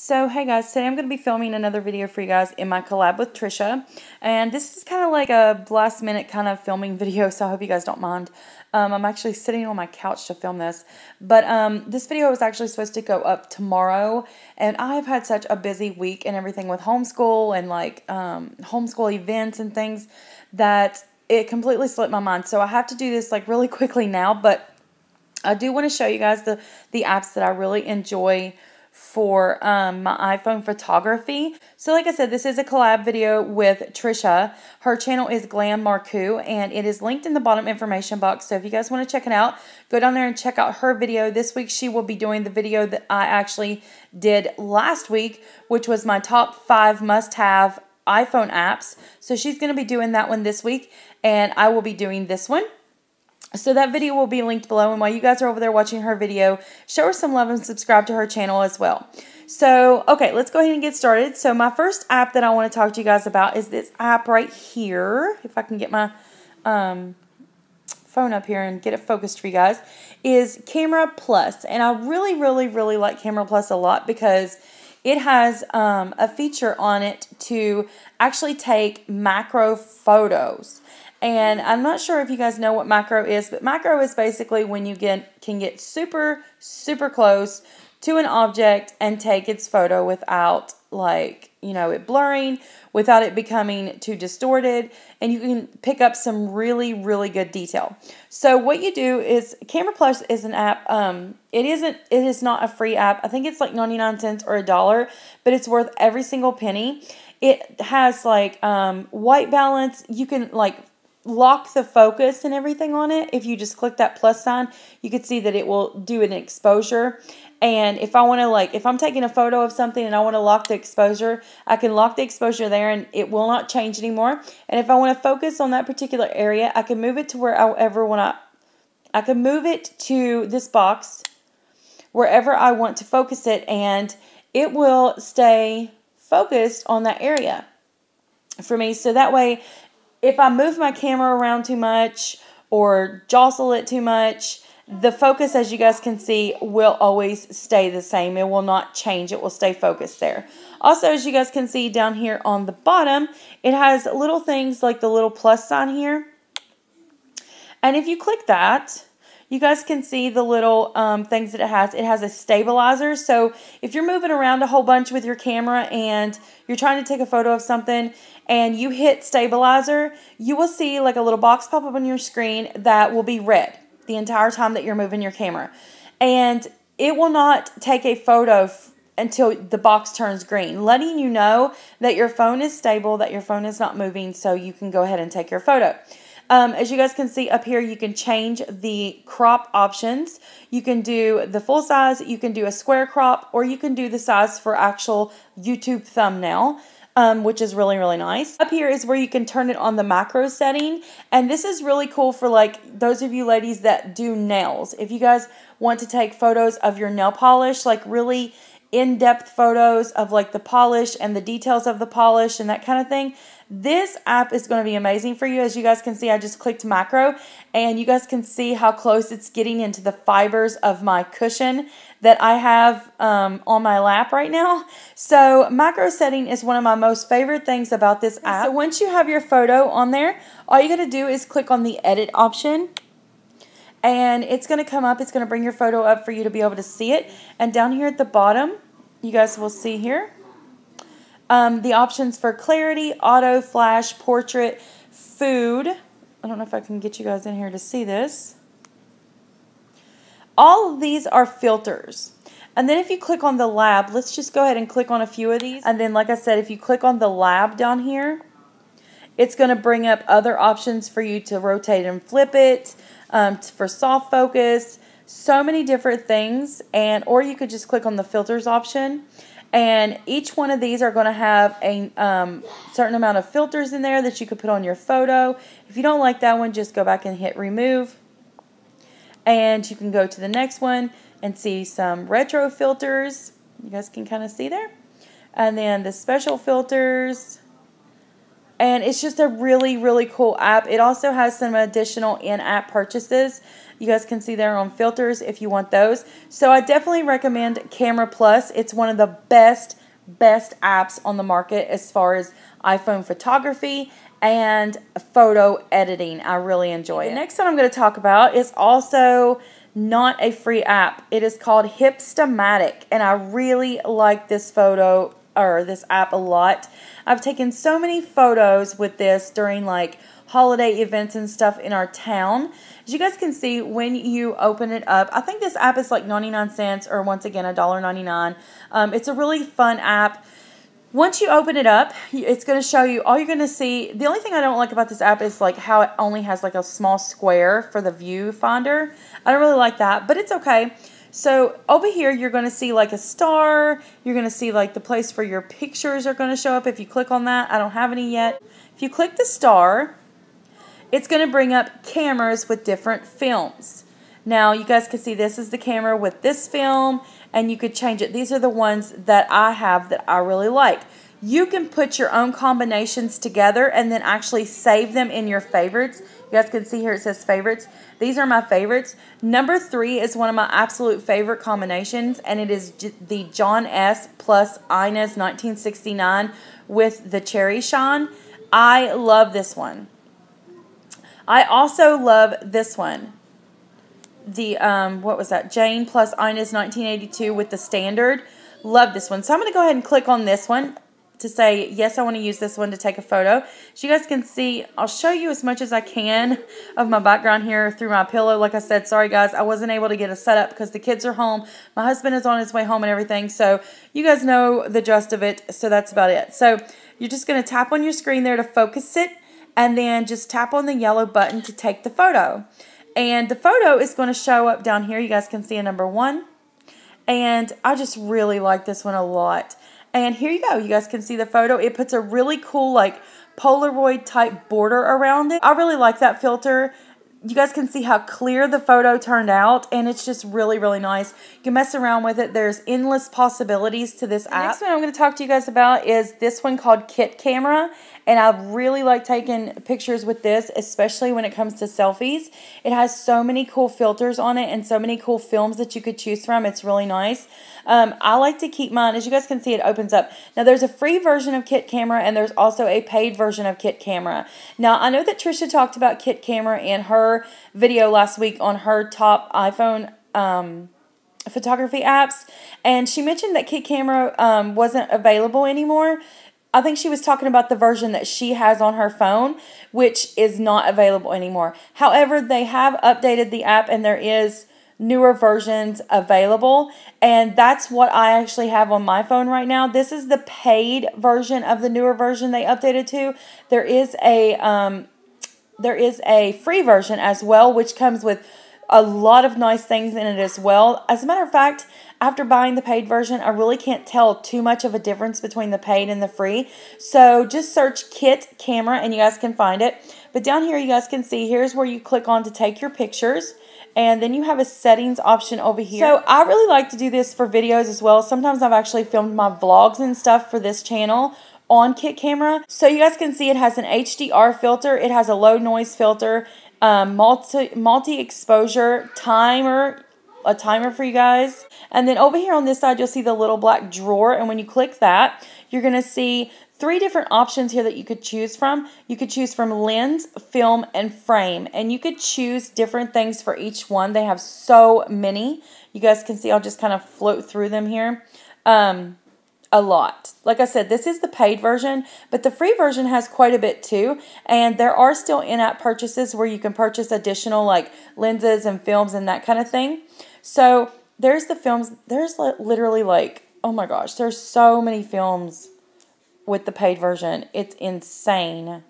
So hey guys, today I'm going to be filming another video for you guys in my collab with Trisha, and this is kind of like a last minute kind of filming video, so I hope you guys don't mind. I'm actually sitting on my couch to film this, but this video was actually supposed to go up tomorrow, and I've had such a busy week and everything with homeschool and like homeschool events and things that it completely slipped my mind, so I have to do this like really quickly now, but I do want to show you guys the apps that I really enjoy for my iPhone photography. So like I said, this is a collab video with Trisha. Her channel is Glam Marcoux, and it is linked in the bottom information box. So if you guys want to check it out, go down there and check out her video. This week she will be doing the video that I actually did last week, which was my top 5 must-have iPhone apps. So she's going to be doing that one this week, and I will be doing this one. So that video will be linked below, and while you guys are over there watching her video, show her some love and subscribe to her channel as well. So, okay, let's go ahead and get started. So my first app that I want to talk to you guys about is this app right here. If I can get my phone up here and get it focused for you guys, is Camera Plus. And I really like Camera Plus a lot because it has a feature on it to actually take macro photos. And I'm not sure if you guys know what macro is, but macro is basically when you can get super close to an object and take its photo without, like, you know, it blurring, without it becoming too distorted, and you can pick up some really good detail. So what you do is, Camera Plus is an app. It is not a free app. I think it's like 99 cents or $1, but it's worth every single penny. It has like white balance. You can like lock the focus and everything on it. If you just click that plus sign, you can see that it will do an exposure. And if I want to, like, if I'm taking a photo of something and I want to lock the exposure, I can lock the exposure there and it will not change anymore. And if I want to focus on that particular area, I can move it to wherever I can move it to this box wherever I want to focus it, and it will stay focused on that area for me. So that way, if I move my camera around too much or jostle it too much, the focus, as you guys can see, will always stay the same. It will not change. It will stay focused there. Also, as you guys can see down here on the bottom, it has little things like the little plus sign here. And if you click that, you guys can see the little things that it has. It has a stabilizer. So if you're moving around a whole bunch with your camera and you're trying to take a photo of something and you hit stabilizer, you will see like a little box pop up on your screen that will be red the entire time that you're moving your camera. And it will not take a photo until the box turns green, letting you know that your phone is stable, that your phone is not moving, so you can go ahead and take your photo. As you guys can see up here, you can change the crop options. You can do the full size, you can do a square crop, or you can do the size for actual YouTube thumbnail, which is really nice. Up here is where you can turn it on the macro setting, and this is really cool for like those of you ladies that do nails. If you guys want to take photos of your nail polish, like really in-depth photos of like the polish and the details of the polish and that kind of thing, this app is going to be amazing for you. As you guys can see, I just clicked macro, and you guys can see how close it's getting into the fibers of my cushion that I have on my lap right now. So macro setting is one of my most favorite things about this app. So once you have your photo on there, all you got to do is click on the edit option, and it's going to come up. It's going to bring your photo up for you to be able to see it. And down here at the bottom, you guys will see here the options for clarity, auto, flash, portrait, food. I don't know if I can get you guys in here to see this. All of these are filters. And then if you click on the lab, let's just go ahead and click on a few of these. And then, like I said, if you click on the lab down here, it's going to bring up other options for you to rotate and flip it, for soft focus, so many different things. And or you could just click on the filters option. And each one of these are going to have a certain amount of filters in there that you could put on your photo. If you don't like that one, just go back and hit remove. And you can go to the next one and see some retro filters. You guys can kind of see there. And then the special filters. And it's just a really, really cool app. It also has some additional in-app purchases. You guys can see there on filters if you want those. So I definitely recommend Camera Plus. It's one of the best apps on the market as far as iPhone photography and photo editing. I really enjoy it. The next one I'm going to talk about is also not a free app. It is called Hipstamatic, and I really like this this app a lot. I've taken so many photos with this during like holiday events and stuff in our town. As you guys can see, when you open it up, I think this app is like 99 cents or once again $1.99. It's a really fun app. Once you open it up, it's going to show you, all you're going to see, the only thing I don't like about this app is like how it only has like a small square for the viewfinder. I don't really like that, but it's okay. So over here, you're going to see like a star. You're going to see like the place for your pictures are going to show up if you click on that. I don't have any yet. If you click the star, it's going to bring up cameras with different films. Now, you guys can see this is the camera with this film, and you could change it. These are the ones that I have that I really like. You can put your own combinations together and then actually save them in your favorites. You guys can see here it says favorites. These are my favorites. Number 3 is one of my absolute favorite combinations, and it is the John S. plus Inez 1969 with the cherry shine. I love this one. I also love this one. The, what was that? Jane plus Inez 1982 with the standard. Love this one. So I'm going to go ahead and click on this one to say, yes, I want to use this one to take a photo. As you guys can see, I'll show you as much as I can of my background here through my pillow. Like I said, sorry guys, I wasn't able to get a setup because the kids are home. My husband is on his way home and everything. So you guys know the gist of it. So that's about it. So you're just going to tap on your screen there to focus it, and then just tap on the yellow button to take the photo. And the photo is going to show up down here. You guys can see a number 1. And I just really like this one a lot. And here you go. You guys can see the photo. It puts a really cool like Polaroid type border around it. I really like that filter. You guys can see how clear the photo turned out, and it's just really, really nice. You can mess around with it. There's endless possibilities to this app. The next one I'm going to talk to you guys about is this one called Kitcamera, and I really like taking pictures with this, especially when it comes to selfies. It has so many cool filters on it and so many cool films that you could choose from. It's really nice. I like to keep mine. As you guys can see, it opens up. Now, there's a free version of Kitcamera, and there's also a paid version of Kitcamera. Now, I know that Trisha talked about Kitcamera in her video last week on her top iPhone photography apps, and she mentioned that Kitcamera wasn't available anymore. I think she was talking about the version that she has on her phone, which is not available anymore. However, they have updated the app, and there is newer versions available, and that's what I actually have on my phone right now. This is the paid version of the newer version they updated to. There is a free version as well, which comes with a lot of nice things in it as well. As a matter of fact, after buying the paid version, I really can't tell too much of a difference between the paid and the free. So just search Kitcamera and you guys can find it. But down here you guys can see, here's where you click on to take your pictures. And then you have a settings option over here. So I really like to do this for videos as well. Sometimes I've actually filmed my vlogs and stuff for this channel on Kitcamera. So you guys can see it has an HDR filter. It has a low noise filter, multi-exposure timer, a timer for you guys. And then over here on this side, you'll see the little black drawer. And when you click that, you're going to see 3 different options here that you could choose from. You could choose from lens, film, and frame. And you could choose different things for each one. They have so many. You guys can see, I'll just kind of float through them here. A lot. Like I said, this is the paid version, but the free version has quite a bit too. And there are still in-app purchases where you can purchase additional like lenses and films and that kind of thing. So there's the films. There's literally like, oh my gosh, there's so many films with the paid version. It's insane.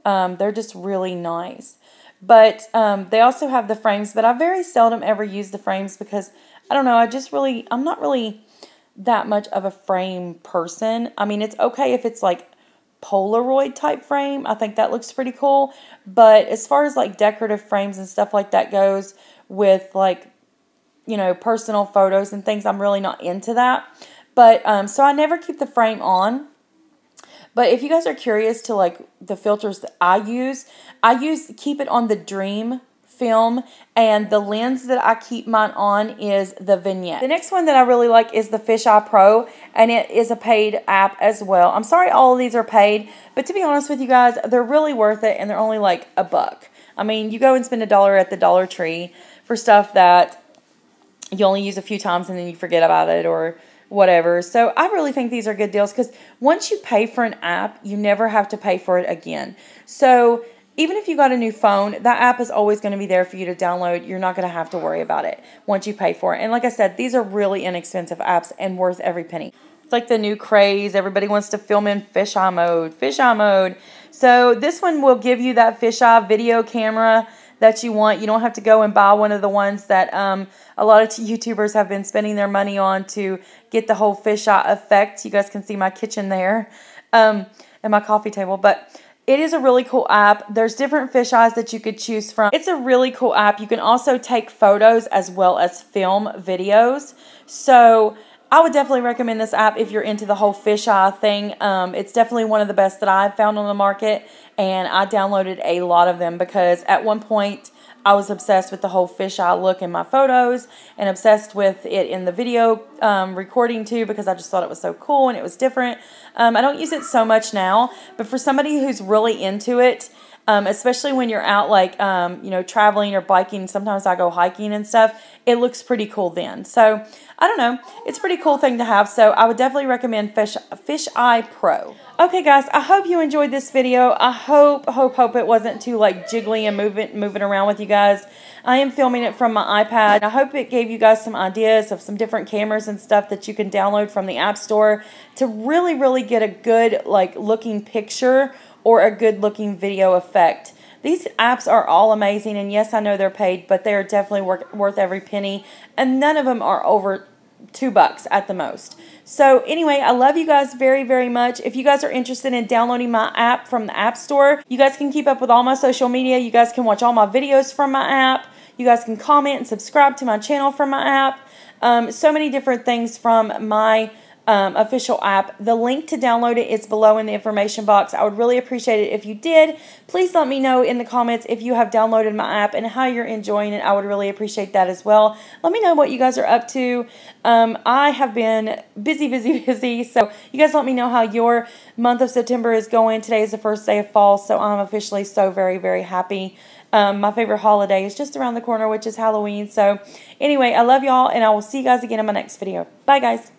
They're just really nice. But they also have the frames, but I very seldom ever use the frames because I don't know, I'm not really that much of a frame person. I mean, it's okay if it's like Polaroid type frame. I think that looks pretty cool. But as far as like decorative frames and stuff like that goes with like, you know, personal photos and things, I'm really not into that. But so I never keep the frame on. But if you guys are curious to like the filters that I use keep it on the Dream film, and the lens that I keep mine on is the Vignette. The next one that I really like is the Fisheye Pro, and it is a paid app as well. I'm sorry all of these are paid, but to be honest with you guys, they're really worth it, and they're only like $1. I mean, you go and spend $1 at the Dollar Tree for stuff that you only use a few times and then you forget about it or whatever. So I really think these are good deals because once you pay for an app, you never have to pay for it again. So even if you got a new phone, that app is always going to be there for you to download. You're not going to have to worry about it once you pay for it. And like I said, these are really inexpensive apps and worth every penny. It's like the new craze. Everybody wants to film in fisheye mode. Fisheye mode. So this one will give you that fisheye video camera that you want. You don't have to go and buy one of the ones that a lot of YouTubers have been spending their money on to get the whole fisheye effect. You guys can see my kitchen there and my coffee table. But it is a really cool app. There's different fisheyes that you could choose from. It's a really cool app. You can also take photos as well as film videos. So I would definitely recommend this app if you're into the whole fisheye thing. It's definitely one of the best that I've found on the market, and I downloaded a lot of them because at one point I was obsessed with the whole fisheye look in my photos and obsessed with it in the video recording too because I just thought it was so cool and it was different. I don't use it so much now, but for somebody who's really into it, especially when you're out like, you know, traveling or biking, sometimes I go hiking and stuff, it looks pretty cool then. So, I don't know, it's a pretty cool thing to have, so I would definitely recommend Fisheye Pro. Okay guys, I hope you enjoyed this video. I hope it wasn't too like jiggly and moving around with you guys. I am filming it from my iPad. I hope it gave you guys some ideas of some different cameras and stuff that you can download from the App Store to really get a good like looking picture or a good looking video effect. These apps are all amazing, and yes, I know they're paid, but they are definitely worth every penny, and none of them are over $2 at the most. So anyway, I love you guys very much. If you guys are interested in downloading my app from the App Store, you guys can keep up with all my social media. You guys can watch all my videos from my app. You guys can comment and subscribe to my channel from my app. So many different things from my official app. The link to download it is below in the information box. I would really appreciate it if you did. Please let me know in the comments if you have downloaded my app and how you're enjoying it. I would really appreciate that as well. Let me know what you guys are up to. I have been busy, so you guys let me know how your month of September is going. Today is the first day of fall, so I'm officially so very happy. My favorite holiday is just around the corner, which is Halloween. So anyway, I love y'all, and I will see you guys again in my next video. Bye guys.